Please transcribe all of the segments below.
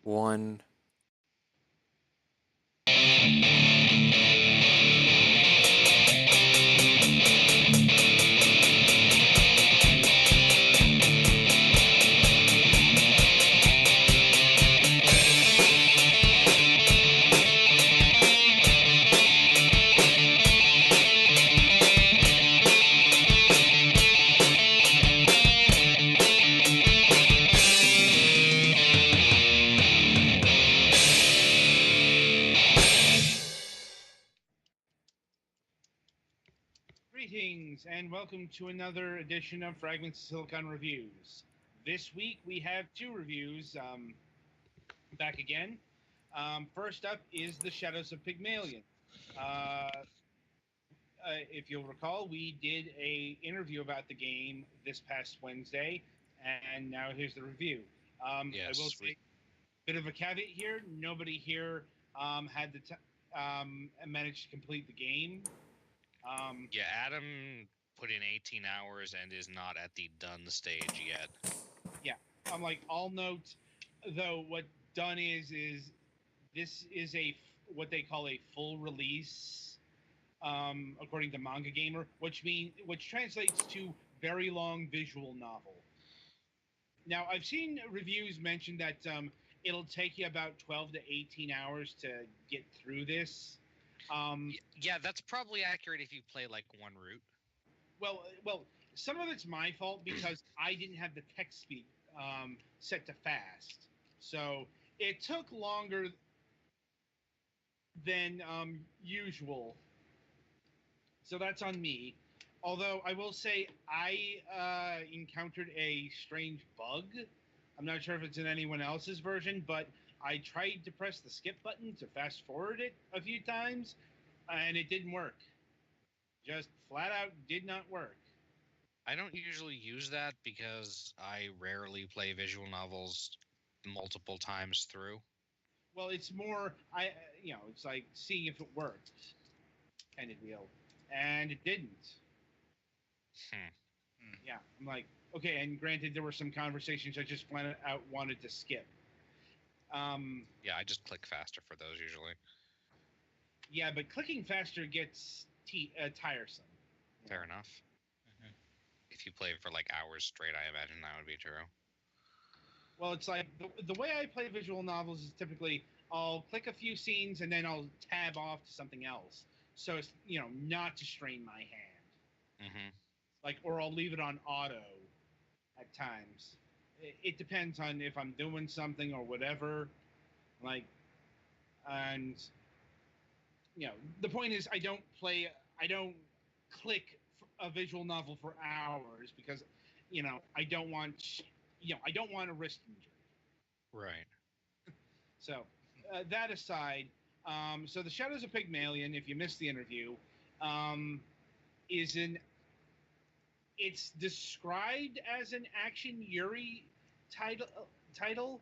one. Greetings and welcome to another edition of Fragments of Silicon Reviews. This week we have two reviews back again. First up is The Shadows of Pygmalion. If you'll recall, we did a interview about the game this past Wednesday, and now here's the review. I will Yes, say, bit of a caveat here: nobody here had managed to complete the game. yeah, Adam put in 18 hours and is not at the done stage yet. Yeah, I'm like, I'll note though what done is this is what they call a full release, according to Manga Gamer, which translates to very long visual novel. Now, I've seen reviews mention that it'll take you about 12 to 18 hours to get through this. Yeah, that's probably accurate if you play like one route. Well, some of it's my fault because I didn't have the text speed set to fast, so it took longer than usual. So that's on me. Although I will say I encountered a strange bug. I'm not sure if it's in anyone else's version, but I tried to press the skip button to fast forward it a few times, and it didn't work. Just flat out did not work. I don't usually use that because I rarely play visual novels multiple times through. Well, it's more it's like seeing if it worked kind of deal, and it didn't. Hmm. Yeah, I'm like, okay, and granted, there were some conversations I just flat out wanted to skip. Yeah, I just click faster for those usually. Yeah, but clicking faster gets tiresome. Fair enough. If you play for like hours straight, I imagine that would be true. Well, it's like the way I play visual novels is typically I'll click a few scenes and then I'll tab off to something else. So it's not to strain my hand. Mm-hmm. Like, or I'll leave it on auto at times. It depends on if I'm doing something or whatever. Like, and the point is I don't click a visual novel for hours because I don't want I don't want a wrist injury. Right. So that aside, so the Shadows of Pygmalion, if you missed the interview, um, is an it's described as an action Yuri title,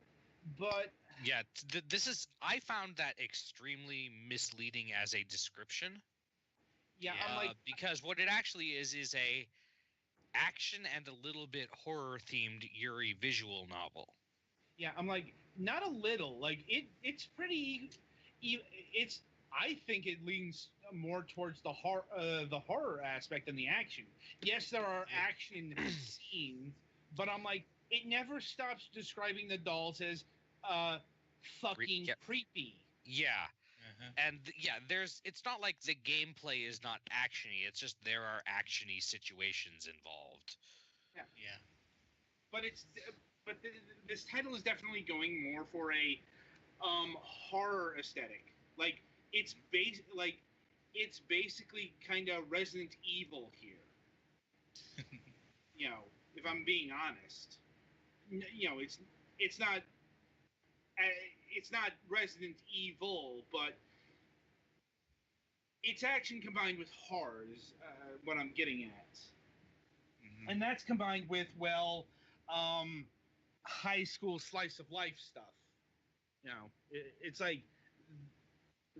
but Yeah, this is. I found that extremely misleading as a description. yeah, I'm like, Because what it actually is a action and a little bit horror themed Yuri visual novel. yeah, I'm like, not a little, like it's pretty, it's. I think it leans more towards the horror aspect than the action. Yes, there are action scenes, but I'm like, it never stops describing the dolls as fucking creepy. Yeah. And there's. It's not like the gameplay is not actiony. It's just there are actiony situations involved. Yeah, but this title is definitely going more for a horror aesthetic. Like it's basically kind of Resident Evil here. If I'm being honest, it's not it's not Resident Evil, but it's action combined with horror is what I'm getting at. And that's combined with high school slice of life stuff. It's like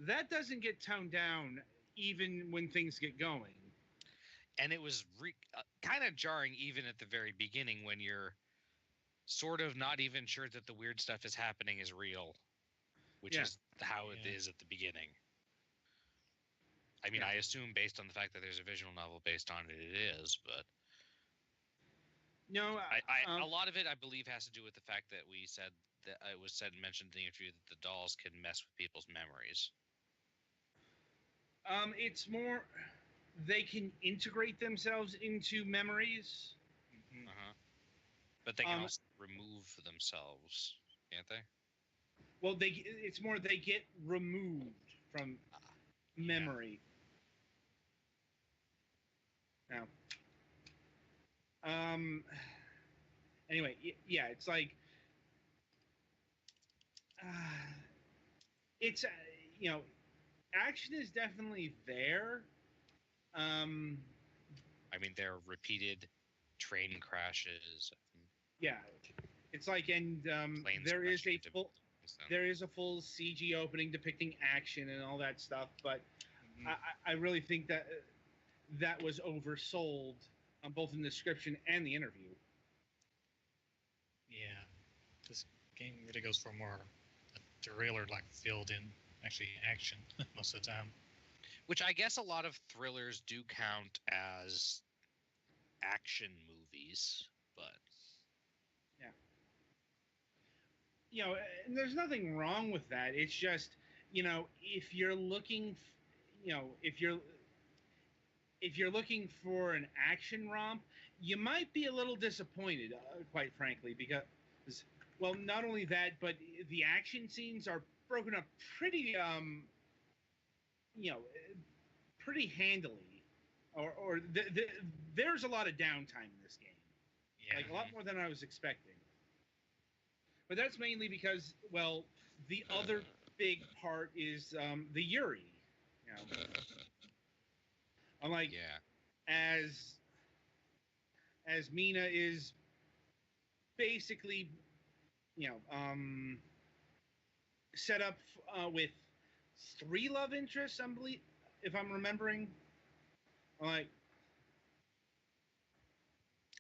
that doesn't get toned down even when things get going. And it was kind of jarring even at the very beginning when you're sort of not even sure that the weird stuff is happening is real, which is how it is at the beginning. I mean, I assume based on the fact that there's a visual novel based on it, it is, but no, a lot of it, I believe, has to do with the fact that we said that it was said and mentioned in the interview that the dolls can mess with people's memories. It's more they can integrate themselves into memories. But they can also remove themselves, can't they? Well, it's more they get removed from memory. Now, anyway, yeah, it's like, it's, action is definitely there. I mean, there are repeated train crashes. Yeah, it's like, and there is a full CG opening depicting action and all that stuff, but I really think that was oversold, both in the description and the interview. Yeah, this game really goes for more thriller, like filled in actually action most of the time. Which I guess a lot of thrillers do count as action movies, but and there's nothing wrong with that. It's just, if you're looking, if you're looking for an action romp, you might be a little disappointed, quite frankly, because, well, not only that, but the action scenes are broken up pretty, pretty handily, or there's a lot of downtime in this game, like a lot more than I was expecting. But that's mainly because, well, the other big part is the Yuri. I'm like, as Mina is basically, set up with 3 love interests, I believe, if I'm remembering. Like,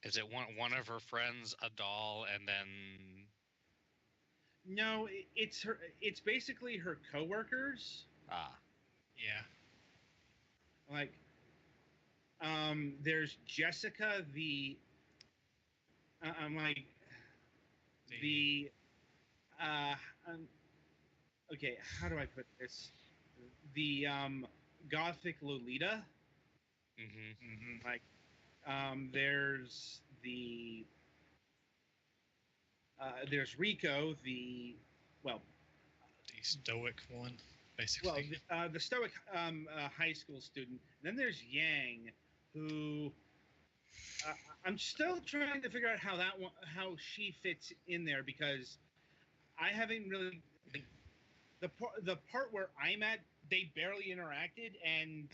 is it one of her friends a doll, and then? No, it's her. It's basically her coworkers. Yeah. Like, there's Jessica, I'm like, okay, how do I put this? The gothic Lolita. Like, there's there's Rico, the stoic one, basically. Well, the stoic high school student. And then there's Yang, who I'm still trying to figure out how she fits in there, because I haven't really, like, the part where I'm at, they barely interacted, and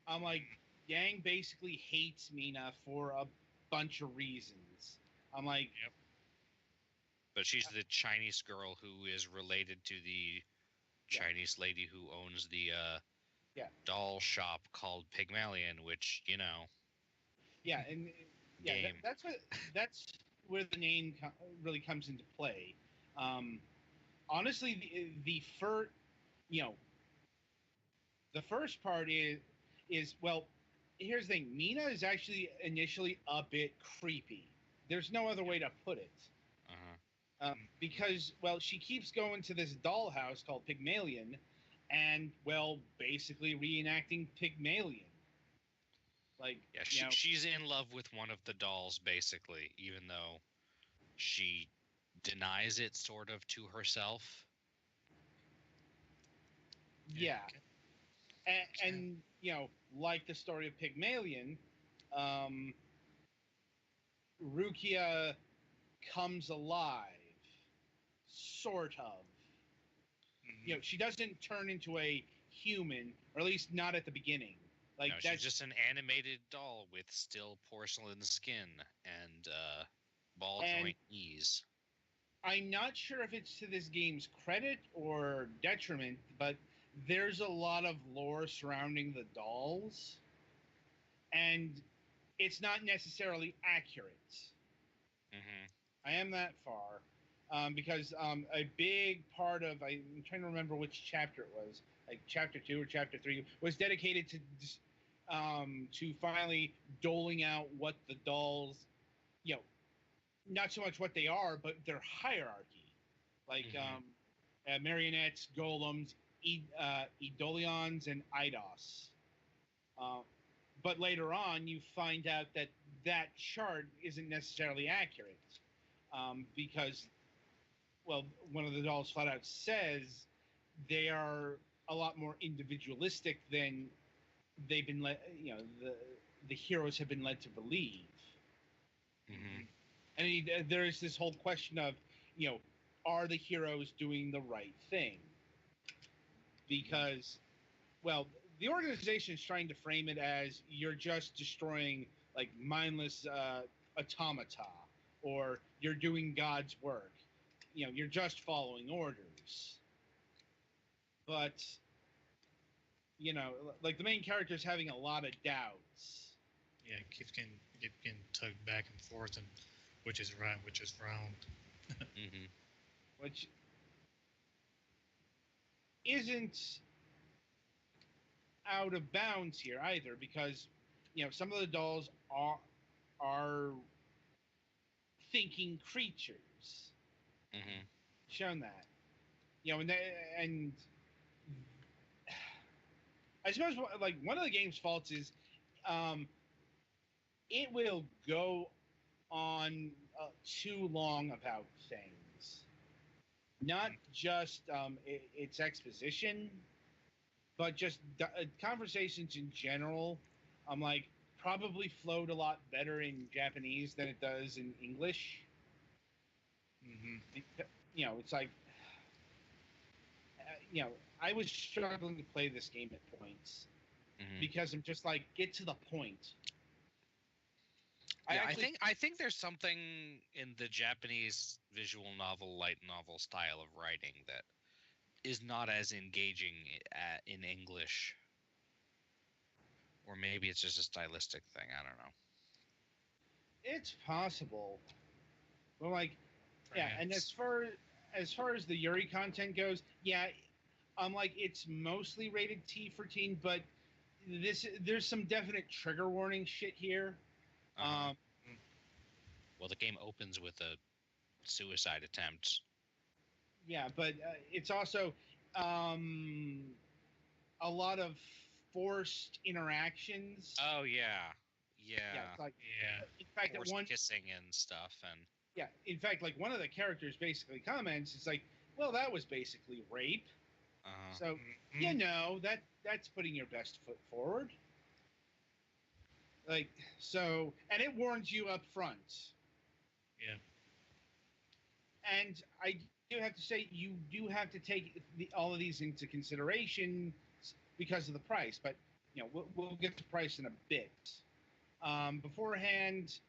I'm like, Yang basically hates Mina for a bunch of reasons. I'm like, but she's the Chinese girl who is related to the Chinese lady who owns the doll shop called Pygmalion, which, and that's where the name really comes into play. Honestly, the first part is well, here's the thing. Mina is actually initially a bit creepy. There's no other way to put it. Because, well, she keeps going to this dollhouse called Pygmalion, and, well, basically reenacting Pygmalion. Like, she's in love with one of the dolls, basically, even though she denies it sort of to herself. Yeah. And like the story of Pygmalion, Rukia comes alive, sort of. She doesn't turn into a human, or at least not at the beginning. Like, no, she's just an animated doll with still porcelain skin and ball joint knees. I'm not sure if it's to this game's credit or detriment, but there's a lot of lore surrounding the dolls, and it's not necessarily accurate. I am that far. Because a big part of I'm trying to remember which chapter it was, like chapter 2 or chapter 3, was dedicated to finally doling out what the dolls, you know, not so much what they are, but their hierarchy, like marionettes, golems, Eidolions, and Eidos. But later on, you find out that that chart isn't necessarily accurate, because, well, one of the dolls flat out says they are a lot more individualistic than they've been the heroes have been led to believe. Mm-hmm. And there is this whole question of, are the heroes doing the right thing? Because, well, the organization is trying to frame it as you're just destroying like mindless automata, or you're doing God's work. You're just following orders. But, like the main character is having a lot of doubts. Yeah, it keeps getting tugged back and forth, and which is right, which is wrong. Mm-hmm. Which isn't out of bounds here either, because some of the dolls are thinking creatures. Mm-hmm. Shown that, and I suppose like one of the game's faults is it will go on too long about things, not just its exposition, but just conversations in general. I'm like, probably flowed a lot better in Japanese than it does in English. It's like, I was struggling to play this game at points because I'm just like, get to the point. Yeah, I think there's something in the Japanese visual novel, light novel style of writing that is not as engaging in English. Or maybe it's just a stylistic thing. I don't know. It's possible. Well, like, Perhaps. yeah, and as far as the Yuri content goes, yeah, like it's mostly rated T for teen, but there's some definite trigger warning shit here. Well, the game opens with a suicide attempt. Yeah, but it's also a lot of forced interactions. Oh yeah. It's like, yeah. In fact, forced kissing and stuff, and yeah, in fact, like one of the characters basically comments, it's like, well, that was basically rape. So that's putting your best foot forward. Like, so, and it warns you up front. Yeah. And I do have to say, you do have to take all of these into consideration because of the price. But we'll get to price in a bit. Beforehand,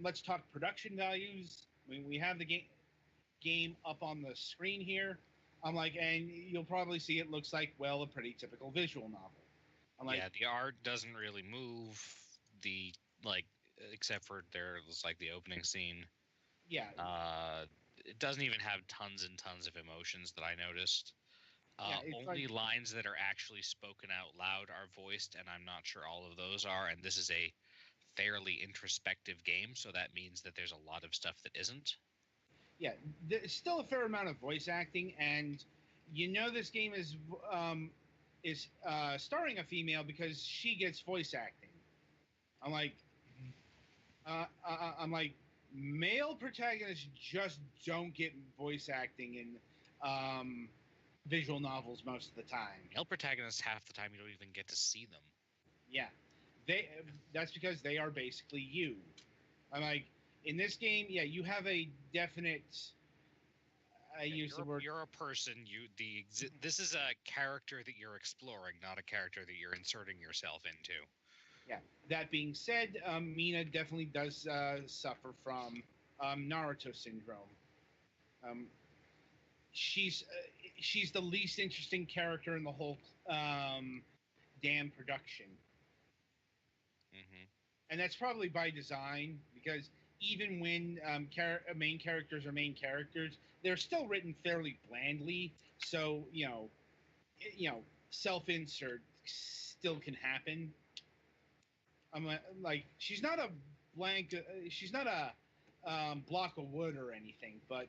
let's talk production values. I mean, we have the game up on the screen here. I'm like, and you'll probably see it looks like, well, a pretty typical visual novel. I'm like, yeah, the art doesn't really move. Except for there's like the opening scene. Yeah. It doesn't even have tons and tons of emotions that I noticed. Only lines that are actually spoken out loud are voiced, and I'm not sure all of those are. And this is a fairly introspective game, so that means that there's a lot of stuff that isn't. Yeah, there's still a fair amount of voice acting, and this game is starring a female because she gets voice acting. I'm like, male protagonists just don't get voice acting in visual novels most of the time. Male protagonists, half the time you don't even get to see them. Yeah, that's because they are basically you. I'm like, in this game, yeah, you have a definite. You're a person. This is a character that you're exploring, not a character that you're inserting yourself into. Yeah. That being said, Mina definitely does suffer from Naruto syndrome. She's the least interesting character in the whole damn production. Mm-hmm. And that's probably by design, because even when main characters are main characters, they're still written fairly blandly. So self-insert still can happen. Like she's not a blank. She's not a block of wood or anything, but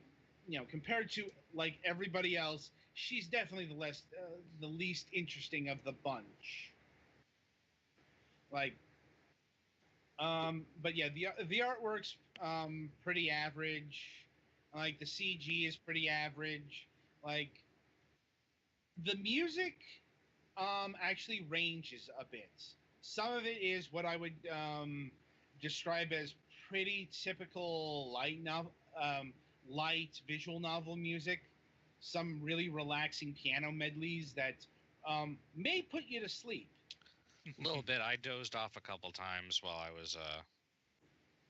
compared to like everybody else, she's definitely the least interesting of the bunch. Like, but yeah, the artwork's pretty average. Like the CG is pretty average. Like the music actually ranges a bit. Some of it is what I would describe as pretty typical light visual novel music. Some really relaxing piano medleys that may put you to sleep. A little bit. I dozed off a couple times while I was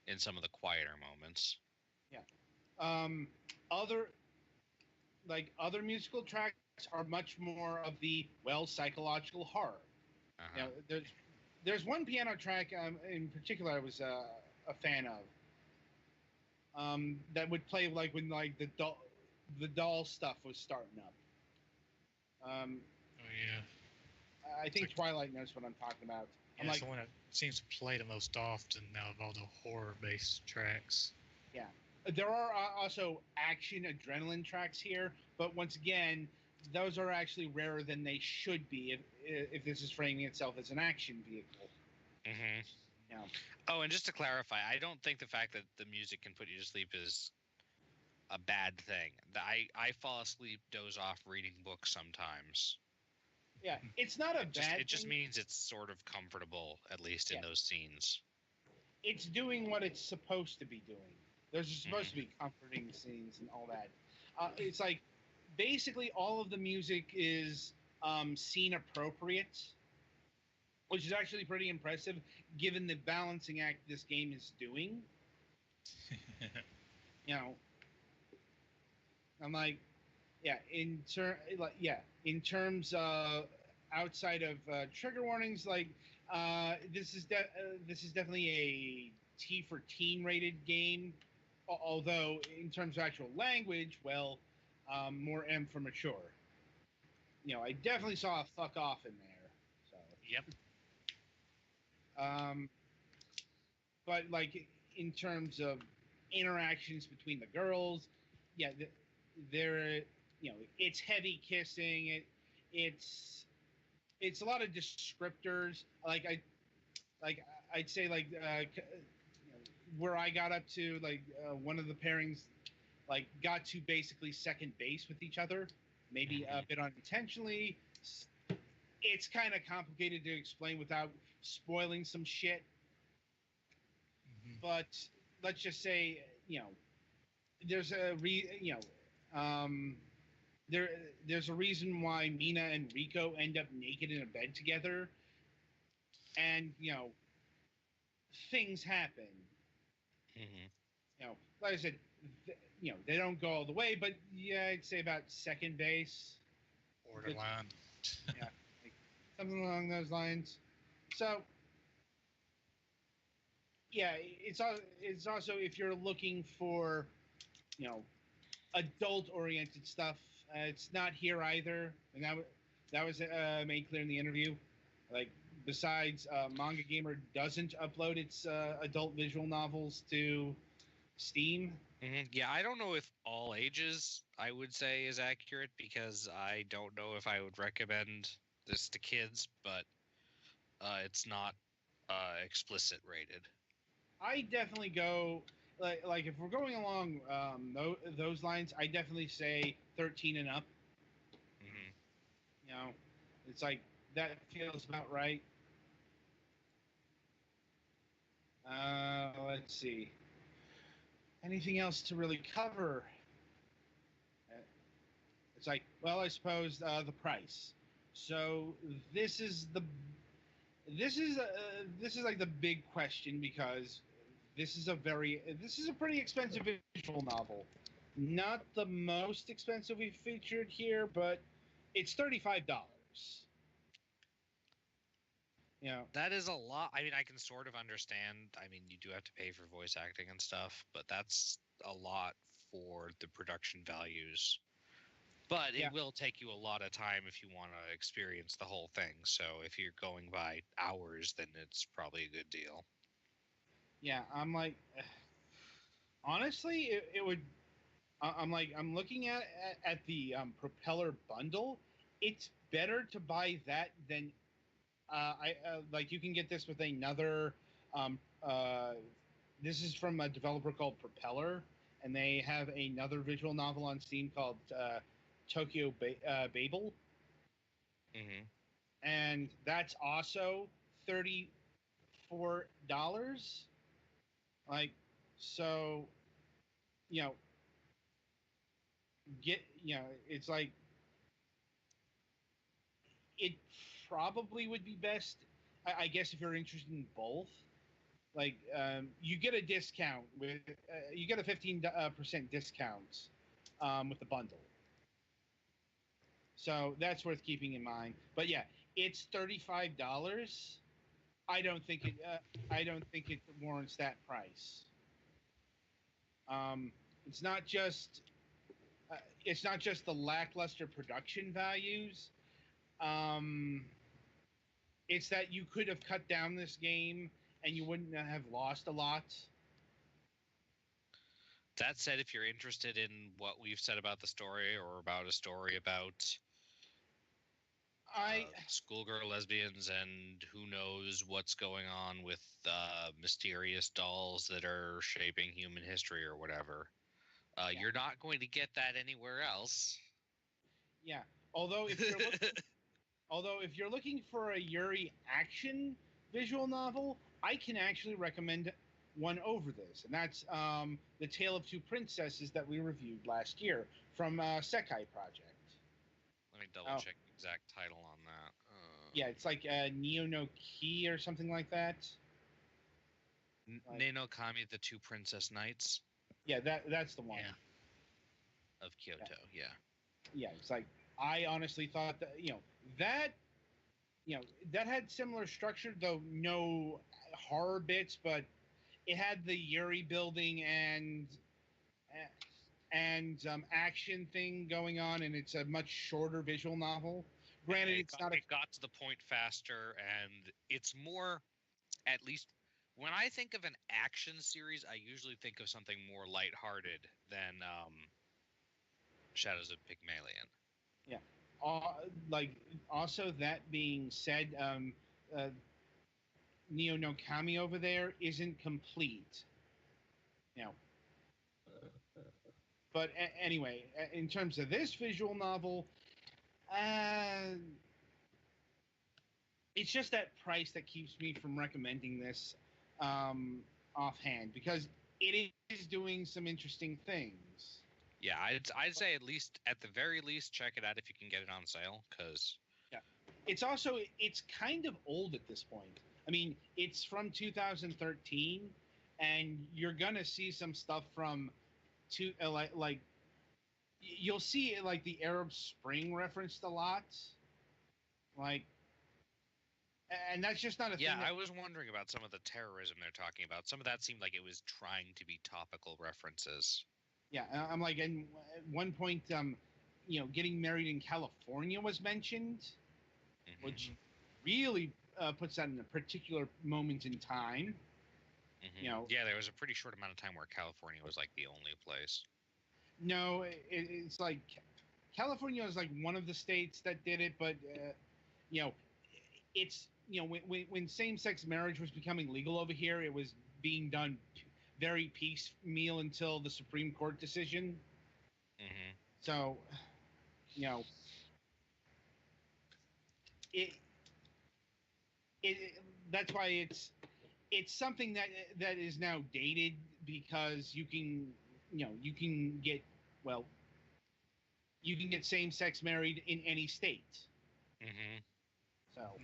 in some of the quieter moments. Yeah. Other musical tracks are much more of the psychological horror. Uh-huh. There's one piano track in particular I was a fan of. That would play like when like the doll stuff was starting up. Oh yeah. I think Twilight knows what I'm talking about. Yeah, it's the one that seems to play the most often now of all the horror-based tracks. Yeah. There are also action adrenaline tracks here, but once again, those are actually rarer than they should be if this is framing itself as an action vehicle. Mm-hmm. Yeah. Oh, and just to clarify, I don't think the fact that the music can put you to sleep is a bad thing. I fall asleep, doze off reading books sometimes. Yeah, it's not a bad thing. It just means it's sort of comfortable, at least in those scenes. It's doing what it's supposed to be doing. There's supposed to be comforting scenes and all that. It's like basically all of the music is scene appropriate, which is actually pretty impressive given the balancing act this game is doing. I'm like, in terms of outside of trigger warnings, like this is definitely a T for teen rated game. Although in terms of actual language, more M for mature. I definitely saw a fuck off in there. So. Yep. But like in terms of interactions between the girls, it's heavy kissing. It's a lot of descriptors. I'd say where I got up to one of the pairings got to basically second base with each other, maybe a bit unintentionally. It's kind of complicated to explain without spoiling some shit. But let's just say, there's there's a reason why Mina and Rico end up naked in a bed together, and things happen. Like I said, they don't go all the way, but I'd say about second base, borderline. Something along those lines. So. It's also if you're looking for, adult-oriented stuff, it's not here either, and that was made clear in the interview. Like besides, Manga Gamer doesn't upload its adult visual novels to Steam. Yeah, I don't know if all ages I would say is accurate because I don't know if I would recommend this to kids, but it's not explicit rated. I definitely go like if we're going along those lines, I definitely say 13 and up. It's like that feels about right. Let's see. Anything else to really cover? It's like, well, I suppose the price. So this is like the big question because this is a pretty expensive visual novel. Not the most expensive we've featured here, but it's $35. That is a lot. I mean, I can sort of understand. I mean, you do have to pay for voice acting and stuff, but that's a lot for the production values. But it will take you a lot of time if you want to experience the whole thing. So if you're going by hours, then it's probably a good deal. Yeah, I'm like, honestly, it would. I'm looking at the Propeller bundle. It's better to buy that than like you can get this with another. Um, uh, this is from a developer called Propeller, and they have another visual novel on Steam called Tokyo Babel, Mm-hmm. and that's also $34. Like, so, you know, it's like it probably would be best. I guess if you're interested in both, like you get a discount with you get a 15% discount with the bundle. So that's worth keeping in mind. But yeah, it's $35. I don't think it. I don't think it warrants that price. Um, it's not just. It's not just the lackluster production values. Um, it's that you could have cut down this game and you wouldn't have lost a lot. That said, if you're interested in what we've said about the story or about a story about schoolgirl lesbians and who knows what's going on with mysterious dolls that are shaping human history or whatever, you're not going to get that anywhere else. Yeah. Although if you're looking for a Yuri action visual novel, I can actually recommend one over this, and that's The Tale of Two Princesses that we reviewed last year from Sekai Project. Let me double check the exact title on that. Yeah, it's like Neo no Ki or something like that. Ne no Kami, the Two Princess Knights. Yeah, that's the one. Yeah. Of Kyoto, yeah. Yeah, it's like I honestly thought that that had similar structure, though no horror bits, but it had the Yuri building and action thing going on, and it's a much shorter visual novel. Granted, it got to the point faster, and it's more, at least when I think of an action series, I usually think of something more lighthearted than Shadows of Pygmalion. Yeah. Like, also, that being said, Neo no Kami over there isn't complete. But anyway, in terms of this visual novel, it's just that price that keeps me from recommending this offhand, because it is doing some interesting things. Yeah, I'd say at the very least, check it out if you can get it on sale, because it's kind of old at this point. I mean, it's from 2013, and you're gonna see some stuff from like you'll see like the Arab Spring referenced a lot, like, and that's just not a thing. Yeah, I was wondering about some of the terrorism they're talking about. Some of that seemed like it was trying to be topical references. Yeah, I'm like, and at one point, getting married in California was mentioned, which really puts that in a particular moment in time. Yeah, there was a pretty short amount of time where California was like the only place. No, it's like California was like one of the states that did it, but it's when same-sex marriage was becoming legal over here, it was being done very piecemeal until the Supreme Court decision. So, that's why it's something that is now dated, because you can get same-sex married in any state. So,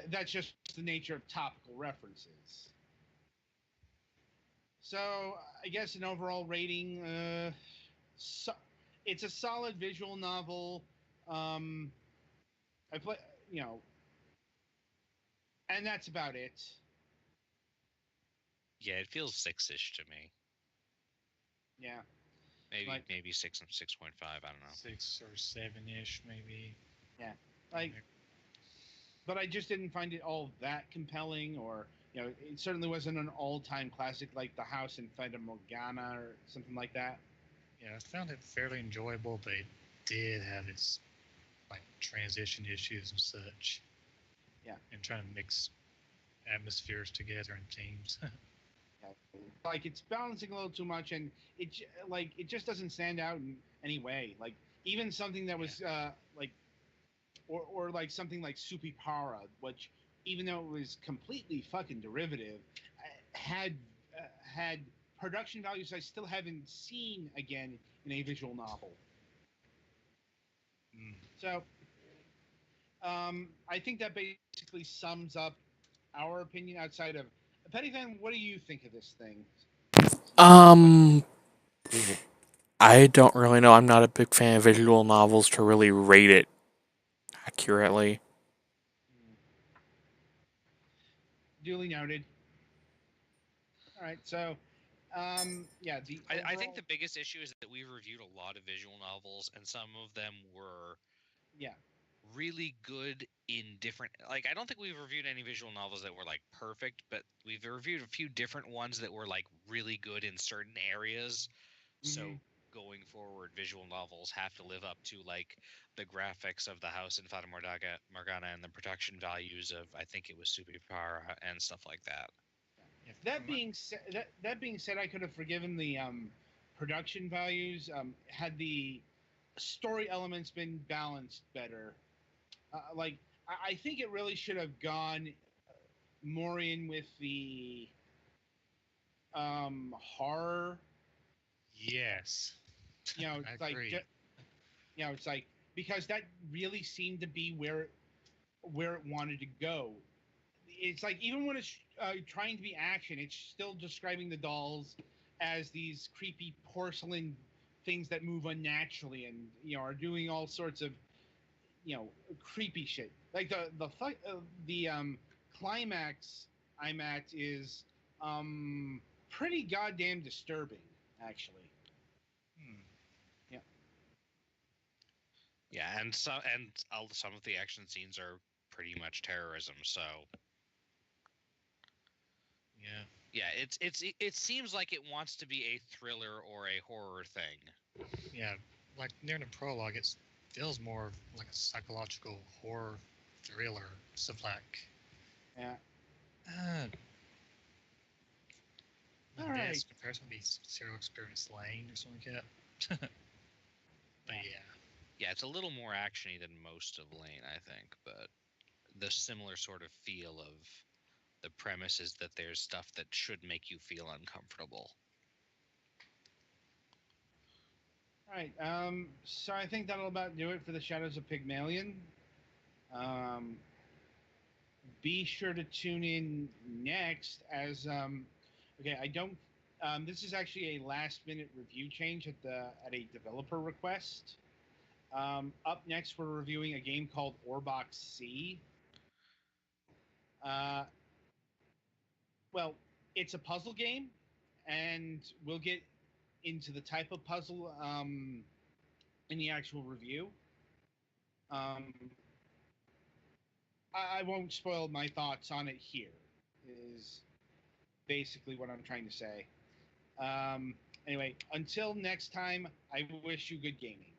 that's just the nature of topical references. So I guess an overall rating, it's a solid visual novel. I play, And that's about it. Yeah, it feels 6-ish to me. Yeah. Maybe 6.5. I don't know. 6 or 7-ish, maybe. Yeah. But I just didn't find it all that compelling, or it certainly wasn't an all-time classic like The House in Fata Morgana or something like that. Yeah, I found it fairly enjoyable, but it did have its transition issues and such. Yeah. And trying to mix atmospheres together and themes. It's balancing a little too much, and it just doesn't stand out in any way. Even something that was or something like Supipara, which even though it was completely fucking derivative, had had production values I still haven't seen again in a visual novel. So I think that basically sums up our opinion outside of Petty Fan. What do you think of this thing? I don't really know. I'm not a big fan of visual novels to really rate it accurately. Duly noted. All right, so yeah, I think the biggest issue is that we've reviewed a lot of visual novels, and some of them were really good in different. I don't think we've reviewed any visual novels that were perfect, but we've reviewed a few different ones that were really good in certain areas. Mm-hmm. So going forward, visual novels have to live up to the graphics of The House in Fata Morgana and the production values of, I think it was Supipara and stuff like that. That being said, I could have forgiven the production values had the story elements been balanced better. I think it really should have gone more in with the horror. Yes. I agree. It's because that really seemed to be where it wanted to go. It's even when it's trying to be action, it's still describing the dolls as these creepy porcelain things that move unnaturally and are doing all sorts of creepy shit. The climax I'm at is pretty goddamn disturbing, actually. Yeah. Yeah, and some of the action scenes are pretty much terrorism. So yeah, it seems like it wants to be a thriller or a horror thing. Yeah, near the prologue, it feels more like a psychological horror thriller. Stuff yeah. All right. Comparison would be Serial Experience Lane or something like that. But yeah, it's a little more actiony than most of Lane, I think, but the similar sort of feel of the premise is that there's stuff that should make you feel uncomfortable. All right. So I think that'll about do it for the Shadows of Pygmalion. Be sure to tune in next as okay. I don't. This is actually a last-minute review change at a developer request. Up next, we're reviewing a game called Orbox C. Well, it's a puzzle game, and we'll get into the type of puzzle in the actual review. I won't spoil my thoughts on it here, is basically what I'm trying to say. Anyway, until next time, I wish you good gaming.